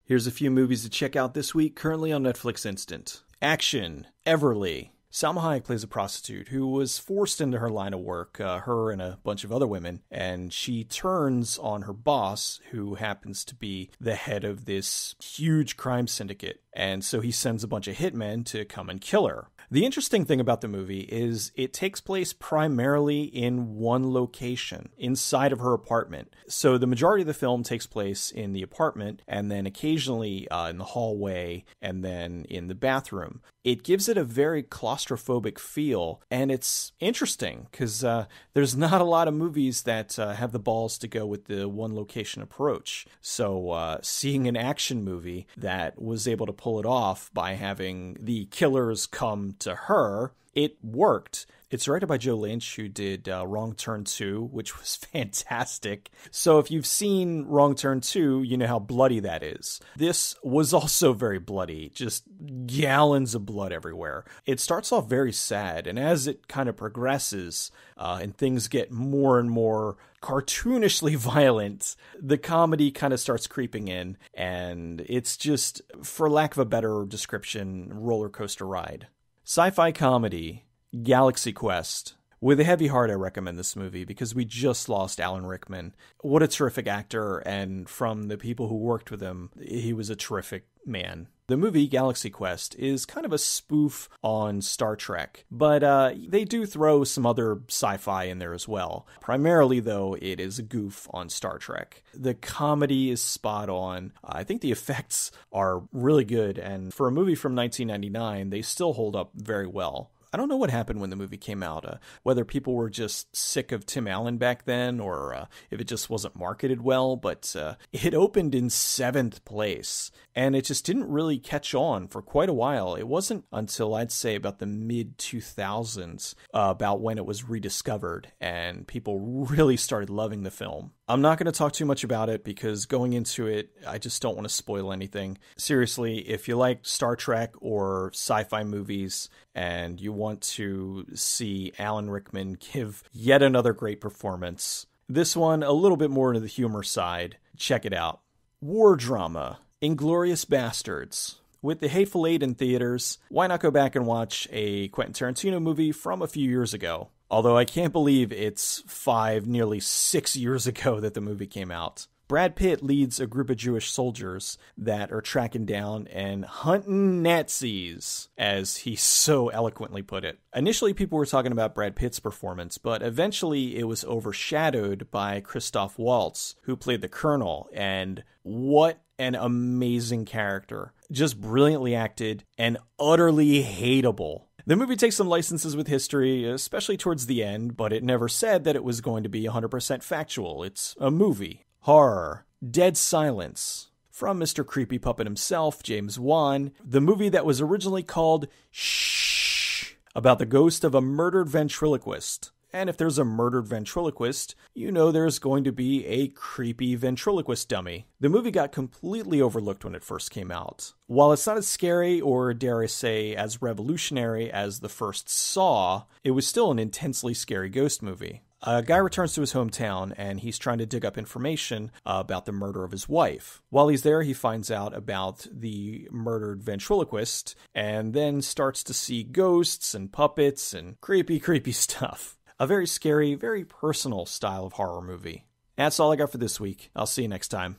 Here's a few movies to check out this week, currently on Netflix Instant. Action, Everly. Salma Hayek plays a prostitute who was forced into her line of work, her and a bunch of other women, and she turns on her boss, who happens to be the head of this huge crime syndicate, and so he sends a bunch of hitmen to come and kill her. The interesting thing about the movie is it takes place primarily in one location, inside of her apartment. So the majority of the film takes place in the apartment, and then occasionally in the hallway, and then in the bathroom. It gives it a very claustrophobic feel, and it's interesting because there's not a lot of movies that have the balls to go with the one location approach. So seeing an action movie that was able to pull it off by having the killers come to her, it worked. It's directed by Joe Lynch, who did Wrong Turn 2, which was fantastic. So if you've seen Wrong Turn 2, you know how bloody that is. This was also very bloody, just gallons of blood everywhere. It starts off very sad, and as it kind of progresses and things get more and more cartoonishly violent, the comedy kind of starts creeping in, and it's just, for lack of a better description, roller coaster ride. Sci-fi comedy, Galaxy Quest. With a heavy heart, I recommend this movie because we just lost Alan Rickman. What a terrific actor, and from the people who worked with him, he was a terrific man. The movie Galaxy Quest is kind of a spoof on Star Trek, but they do throw some other sci-fi in there as well. Primarily, though, it is a goof on Star Trek. The comedy is spot on. I think the effects are really good, and for a movie from 1999, they still hold up very well. I don't know what happened when the movie came out, whether people were just sick of Tim Allen back then or if it just wasn't marketed well, but it opened in 7th place and it just didn't really catch on for quite a while. It wasn't until I'd say about the mid-2000s, about when it was rediscovered and people really started loving the film. I'm not going to talk too much about it because going into it, I just don't want to spoil anything. Seriously, if you like Star Trek or sci-fi movies and you want to see Alan Rickman give yet another great performance, this one a little bit more to the humor side, check it out. War drama, Inglourious Bastards. With The Hateful Eight in theaters, why not go back and watch a Quentin Tarantino movie from a few years ago? Although I can't believe it's 5, nearly 6 years ago that the movie came out. Brad Pitt leads a group of Jewish soldiers that are tracking down and hunting Nazis, as he so eloquently put it. Initially, people were talking about Brad Pitt's performance, but eventually it was overshadowed by Christoph Waltz, who played the Colonel, and what an amazing character. Just brilliantly acted and utterly hateable. The movie takes some licenses with history, especially towards the end, but it never said that it was going to be 100% factual. It's a movie. Horror. Dead Silence. From Mr. Creepy Puppet himself, James Wan, the movie that was originally called Shh, about the ghost of a murdered ventriloquist. And if there's a murdered ventriloquist, you know there's going to be a creepy ventriloquist dummy. The movie got completely overlooked when it first came out. While it's not as scary or, dare I say, as revolutionary as the first Saw, it was still an intensely scary ghost movie. A guy returns to his hometown and he's trying to dig up information about the murder of his wife. While he's there, he finds out about the murdered ventriloquist and then starts to see ghosts and puppets and creepy, creepy stuff. A very scary, very personal style of horror movie. That's all I got for this week. I'll see you next time.